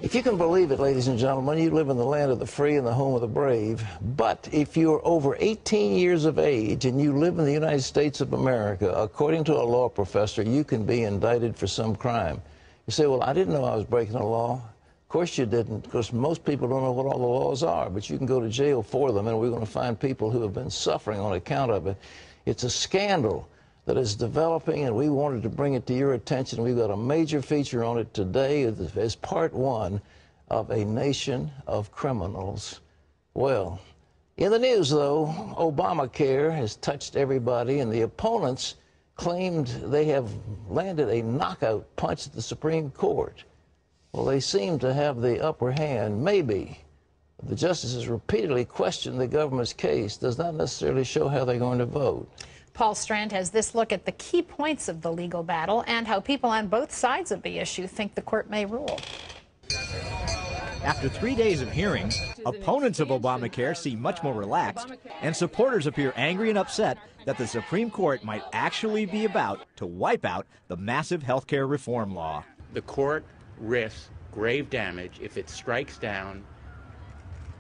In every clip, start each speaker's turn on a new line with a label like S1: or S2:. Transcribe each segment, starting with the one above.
S1: If you can believe it, ladies and gentlemen, you live in the land of the free and the home of the brave. But if you're over 18 years of age and you live in the United States of America, according to a law professor, you can be indicted for some crime. You say, well, I didn't know I was breaking the law. Of course you didn't, because most people don't know what all the laws are. But you can go to jail for them, and we're going to find people who have been suffering on account of it. It's a scandal that is developing, and we wanted to bring it to your attention. We've got a major feature on it today as part one of A Nation of Criminals. Well, in the news, though, Obamacare has touched everybody, and the opponents claimed they have landed a knockout punch at the Supreme Court. Well, they seem to have the upper hand, maybe. The justices repeatedly questioned the government's case. Does not necessarily show how they're going to vote.
S2: Paul Strand has this look at the key points of the legal battle and how people on both sides of the issue think the court may rule.
S3: After 3 days of hearings, opponents of Obamacare seem much more relaxed, and supporters appear angry and upset that the Supreme Court might actually be about to wipe out the massive health care reform law.
S4: The court risks grave damage if it strikes down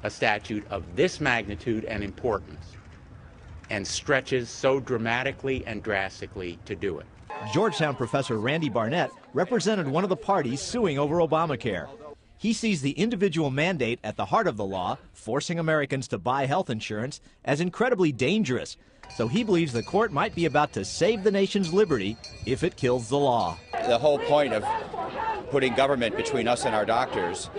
S4: a statute of this magnitude and importance, and stretches so dramatically and drastically to do it.
S3: Georgetown professor Randy Barnett represented one of the parties suing over Obamacare. He sees the individual mandate at the heart of the law, forcing Americans to buy health insurance, as incredibly dangerous. So he believes the court might be about to save the nation's liberty if it kills the law.
S5: The whole point of putting government between us and our doctors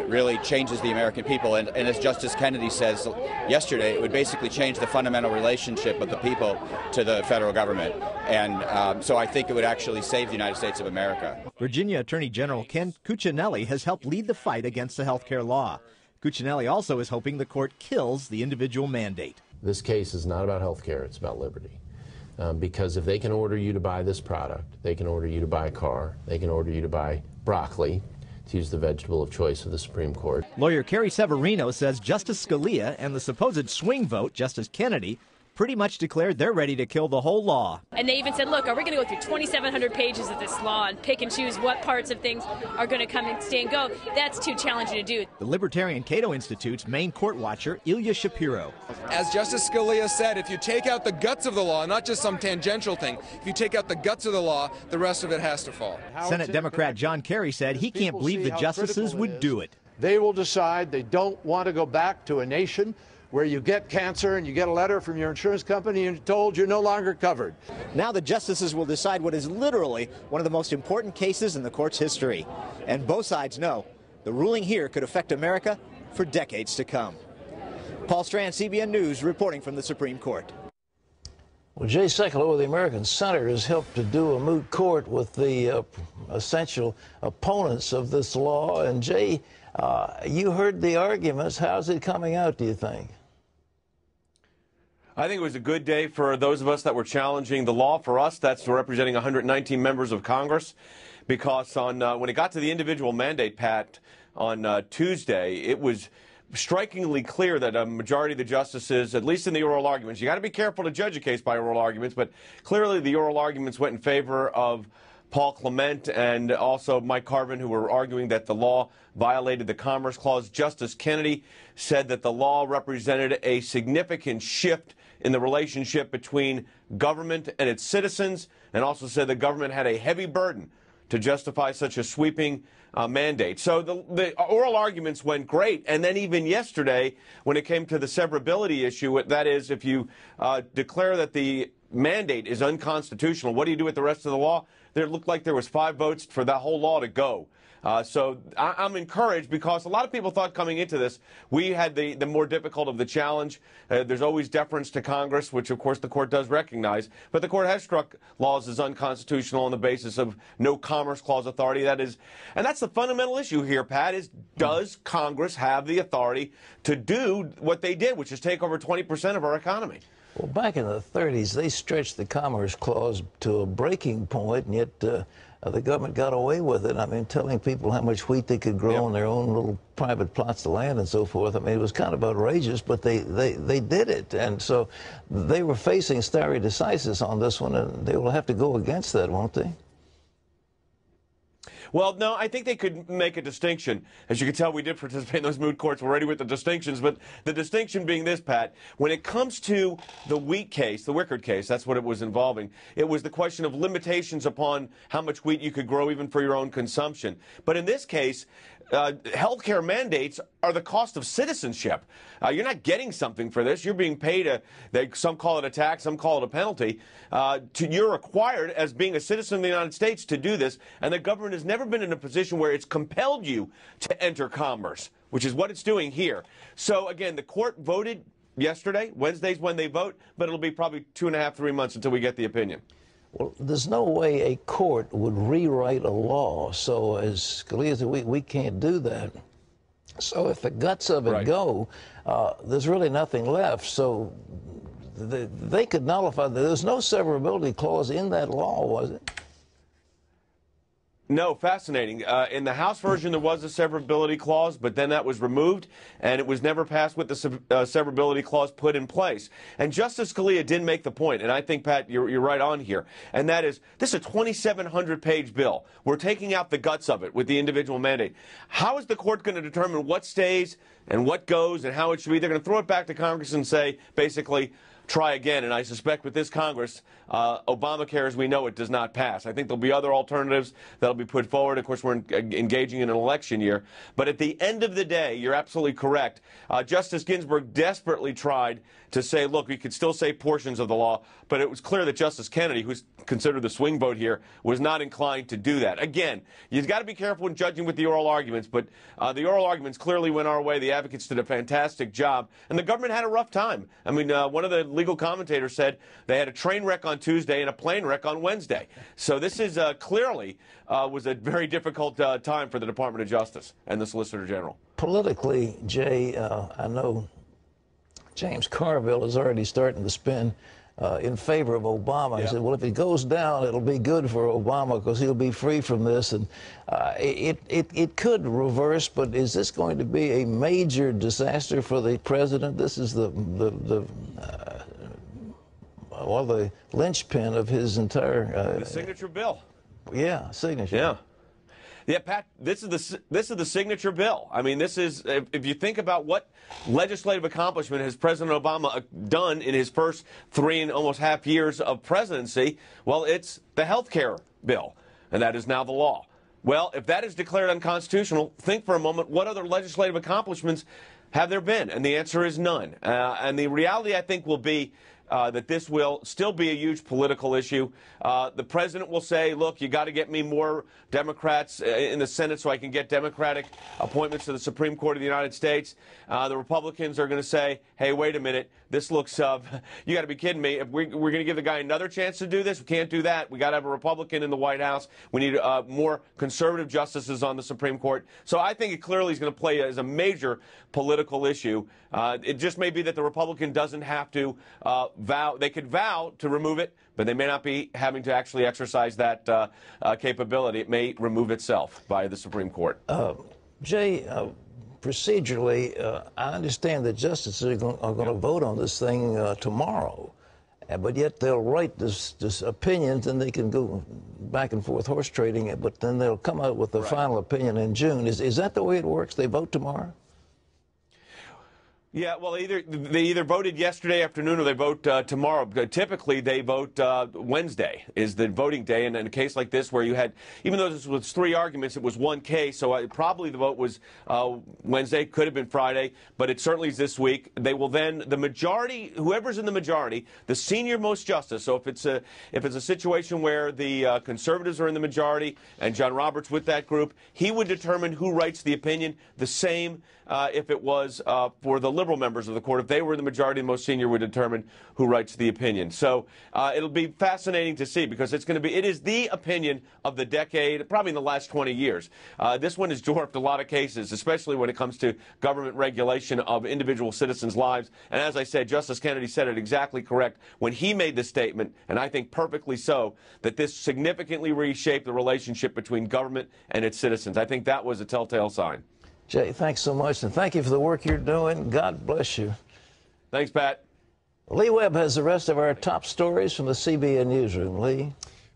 S5: really changes the American people. And as Justice Kennedy says yesterday, it would basically change the fundamental relationship of the people to the federal government. And so I think it would actually save the United States of America.
S3: Virginia Attorney General Ken Cuccinelli has helped lead the fight against the health care law. Cuccinelli also is hoping the court kills the individual mandate.
S6: This case is not about health care, it's about liberty. Because if they can order you to buy this product, they can order you to buy a car, they can order you to buy broccoli, to use the vegetable of choice of the Supreme Court.
S3: Lawyer Carrie Severino says Justice Scalia and the supposed swing vote, Justice Kennedy, pretty much declared they're ready to kill the whole law.
S7: And they even said, look, are we going to go through 2,700 pages of this law and pick and choose what parts of things are going to come and stay and go? That's too challenging to do.
S3: The Libertarian Cato Institute's main court watcher, Ilya Shapiro.
S8: As Justice Scalia said, if you take out the guts of the law, not just some tangential thing, if you take out the guts of the law, the rest of it has to fall.
S3: Senate Democrat John Kerry said he can't believe the justices would do it.
S9: They will decide they don't want to go back to a nation where you get cancer and you get a letter from your insurance company and you're told you're no longer covered.
S3: Now the justices will decide what is literally one of the most important cases in the court's history. And both sides know the ruling here could affect America for decades to come. Paul Strand, CBN News, reporting from the Supreme Court.
S1: Well, Jay Sekulow of the American Center has helped to do a moot court with the essential opponents of this law. And Jay, you heard the arguments. How's it coming out, do you think?
S10: I think it was a good day for those of us that were challenging the law. For us, that's representing 119 members of Congress, because on when it got to the individual mandate, Pat, on Tuesday, it was strikingly clear that a majority of the justices, at least in the oral arguments, you got to be careful to judge a case by oral arguments, but clearly the oral arguments went in favor of Paul Clement and also Mike Carvin, who were arguing that the law violated the Commerce Clause. Justice Kennedy said that the law represented a significant shift in the relationship between government and its citizens, and also said the government had a heavy burden to justify such a sweeping mandate. So the oral arguments went great. And then even yesterday, when it came to the severability issue, that is, if you declare that the mandate is unconstitutional, what do you do with the rest of the law? There looked like there was 5 votes for that whole law to go. So I'm encouraged, because a lot of people thought coming into this we had the more difficult of the challenge. There's always deference to Congress, which of course the court does recognize, but the court has struck laws as unconstitutional on the basis of no Commerce Clause authority. That is, and that's the fundamental issue here, Pat, is does Congress have the authority to do what they did, which is take over 20% of our economy?
S1: Well, back in the 30s, they stretched the Commerce Clause to a breaking point, and yet the government got away with it. I mean, telling people how much wheat they could grow on their own little private plots of land and so forth. I mean, it was kind of outrageous, but they did it. And so they were facing stare decisis on this one, and they will have to go against that, won't they?
S10: Well, no, I think they could make a distinction. As you can tell, we did participate in those moot courts already with the distinctions, but the distinction being this, Pat, when it comes to the wheat case, the Wickard case, that's what it was involving, it was the question of limitations upon how much wheat you could grow even for your own consumption. But in this case, health care mandates are the cost of citizenship. You're not getting something for this. You're being paid some call it a tax, some call it a penalty. You're required as being a citizen of the United States to do this, and the government has never been in a position where it's compelled you to enter commerce, which is what it's doing here. So, again, the court voted yesterday. Wednesday's when they vote, but it'll be probably 2.5, 3 months until we get the opinion.
S1: Well, there's no way a court would rewrite a law. So, as Scalia said, we can't do that. So, if the guts of it go, there's really nothing left. So, they could nullify. There's no severability clause in that law, was it?
S10: No, fascinating. In the House version, there was a severability clause, but then that was removed, and it was never passed with the severability clause put in place. And Justice Scalia did make the point, and I think, Pat, you're right on here, and that is, this is a 2,700-page bill. We're taking out the guts of it with the individual mandate. How is the court going to determine what stays and what goes and how it should be? They're going to throw it back to Congress and say, basically, try again. And I suspect with this Congress, Obamacare as we know it does not pass. I think there'll be other alternatives that'll be put forward. Of course, we're engaging in an election year. But at the end of the day, you're absolutely correct. Justice Ginsburg desperately tried to say, look, we could still say portions of the law, but it was clear that Justice Kennedy, who's considered the swing vote here, was not inclined to do that. Again, you've got to be careful when judging with the oral arguments, but the oral arguments clearly went our way. The advocates did a fantastic job, and the government had a rough time. I mean, one of the legal commentators said they had a train wreck on Tuesday and a plane wreck on Wednesday. So this is clearly was a very difficult time for the Department of Justice and the Solicitor General.
S1: Politically, Jay, I know James Carville is already starting to spin in favor of Obama. He said, well, if it goes down, it'll be good for Obama because he'll be free from this. And it could reverse, but is this going to be a major disaster for the president? This is the linchpin of his entire...
S10: the signature bill.
S1: Yeah, signature.
S10: Yeah. Yeah, Pat, this is the signature bill. I mean, this is, if you think about what legislative accomplishment has President Obama done in his first 3 and almost half years of presidency, well, it's the health care bill, and that is now the law. Well, if that is declared unconstitutional, think for a moment, what other legislative accomplishments have there been? And the answer is none. And the reality, I think, will be that this will still be a huge political issue. The president will say, look, you got to get me more Democrats in the Senate so I can get Democratic appointments to the Supreme Court of the United States. The Republicans are going to say, hey, wait a minute, this looks, you got to be kidding me. If we're going to give the guy another chance to do this, we can't do that. We got to have a Republican in the White House. We need more conservative justices on the Supreme Court. So I think it clearly is going to play as a major political issue. It just may be that the Republican doesn't have to vow. They could vow to remove it, but they may not be having to actually exercise that capability. It may remove itself by the Supreme Court.
S1: Jay, procedurally, I understand that justices are going to vote on this thing tomorrow, but yet they'll write this opinions and they can go back and forth horse trading it, but then they'll come out with the final opinion in June. Is that the way it works? They vote tomorrow?
S10: Yeah, well, they either voted yesterday afternoon or they vote tomorrow. Typically, they vote Wednesday is the voting day. And in a case like this where you had, even though this was 3 arguments, it was 1 case. So probably the vote was Wednesday, could have been Friday, but it certainly is this week. They will then, the majority, whoever's in the majority, the senior most justice. So if it's a situation where the conservatives are in the majority and John Roberts with that group, he would determine who writes the opinion. The same if it was for the liberal members of the court. If they were the majority, the most senior would determine who writes the opinion. So it'll be fascinating to see because it is the opinion of the decade, probably in the last 20 years. This one has dwarfed a lot of cases, especially when it comes to government regulation of individual citizens' lives. And as I said, Justice Kennedy said it exactly correct when he made the statement, and I think perfectly so, that this significantly reshaped the relationship between government and its citizens. I think that was a telltale sign.
S1: Jay, thanks so much, and thank you for the work you're doing. God bless you.
S10: Thanks, Pat.
S1: Lee Webb has the rest of our top stories from the CBN Newsroom. Lee?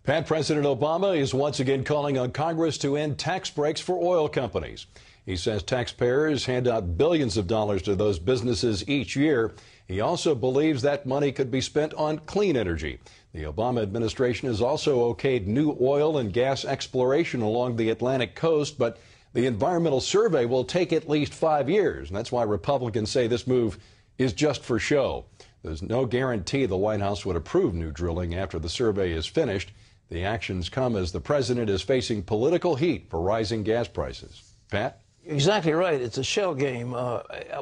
S11: Pat, President Obama is once again calling on Congress to end tax breaks for oil companies. He says taxpayers hand out billions of dollars to those businesses each year. He also believes that money could be spent on clean energy. The Obama administration has also okayed new oil and gas exploration along the Atlantic coast, but the environmental survey will take at least 5 years. And that's why Republicans say this move is just for show. There's no guarantee the White House would approve new drilling after the survey is finished. The actions come as the president is facing political heat for rising gas prices. Pat?
S1: Exactly right. It's a shell game.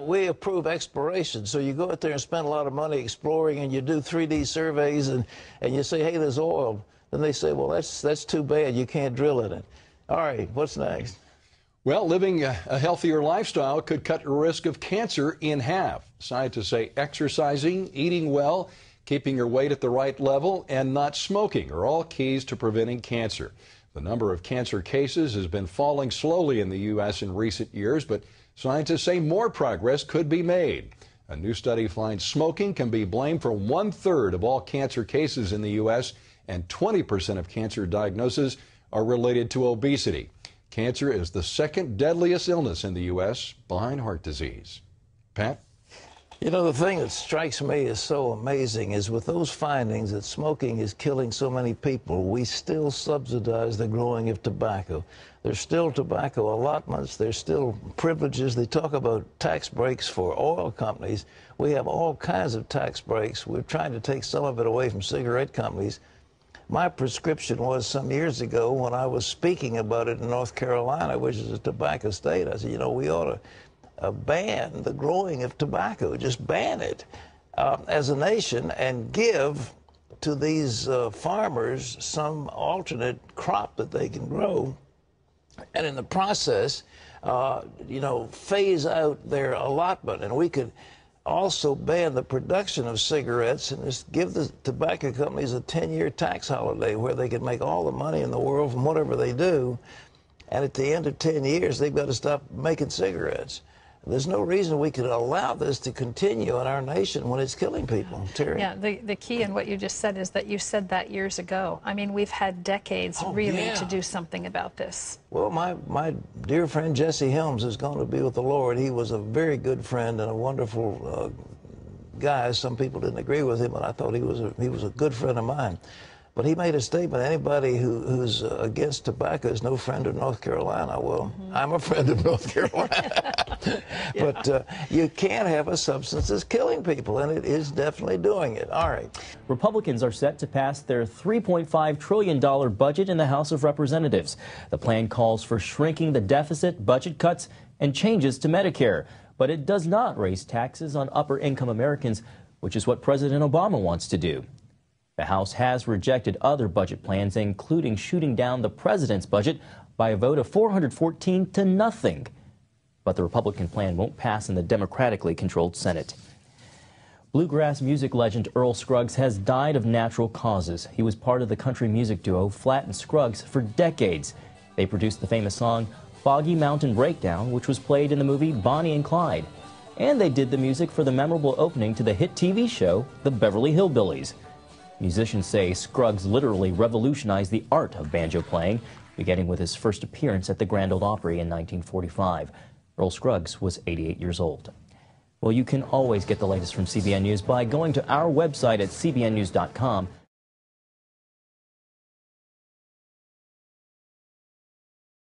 S1: We approve exploration, so you go out there and spend a lot of money exploring, and you do 3D surveys, and you say, hey, there's oil. Then they say, well, that's too bad. You can't drill in it. All right, what's next?
S11: Well, living a healthier lifestyle could cut your risk of cancer in half. Scientists say exercising, eating well, keeping your weight at the right level, and not smoking are all keys to preventing cancer. The number of cancer cases has been falling slowly in the U.S. in recent years, but scientists say more progress could be made. A new study finds smoking can be blamed for 1/3 of all cancer cases in the U.S., and 20% of cancer diagnoses are related to obesity. Cancer is the second deadliest illness in the U.S. behind heart disease. Pat?
S1: You know, the thing that strikes me as so amazing is with those findings that smoking is killing so many people, we still subsidize the growing of tobacco. There's still tobacco allotments. There's still privileges. They talk about tax breaks for oil companies. We have all kinds of tax breaks. We're trying to take some of it away from cigarette companies. My prescription was some years ago when I was speaking about it in North Carolina, which is a tobacco state. I said, you know, we ought to ban the growing of tobacco, just ban it as a nation and give to these farmers some alternate crop that they can grow. And in the process, you know, phase out their allotment. And we could also ban the production of cigarettes and just give the tobacco companies a 10-year tax holiday where they can make all the money in the world from whatever they do. And at the end of 10 years, they've got to stop making cigarettes. There's no reason we could allow this to continue in our nation when it's killing people. Terry?
S2: Yeah, the key in what you just said is that you said that years ago. I mean, we've had decades to do something about this.
S1: Well, my dear friend Jesse Helms is going to be with the Lord. He was a very good friend and a wonderful guy. Some people didn't agree with him, but I thought he was a good friend of mine. But he made a statement, anybody who's against tobacco is no friend of North Carolina. Well, I'm a friend of North Carolina. But you can't have a substance that's killing people, and it is definitely doing it. All right.
S12: Republicans are set to pass their $3.5 trillion budget in the House of Representatives. The plan calls for shrinking the deficit, budget cuts, and changes to Medicare. But it does not raise taxes on upper-income Americans, which is what President Obama wants to do. The House has rejected other budget plans, including shooting down the president's budget by a vote of 414 to nothing. But the Republican plan won't pass in the democratically controlled Senate. Bluegrass music legend Earl Scruggs has died of natural causes. He was part of the country music duo Flatt and Scruggs for decades. They produced the famous song Foggy Mountain Breakdown, which was played in the movie Bonnie and Clyde. And they did the music for the memorable opening to the hit TV show The Beverly Hillbillies. Musicians say Scruggs literally revolutionized the art of banjo playing, beginning with his first appearance at the Grand Ole Opry in 1945. Earl Scruggs was 88 years old. Well, you can always get the latest from CBN News by going to our website at cbnnews.com.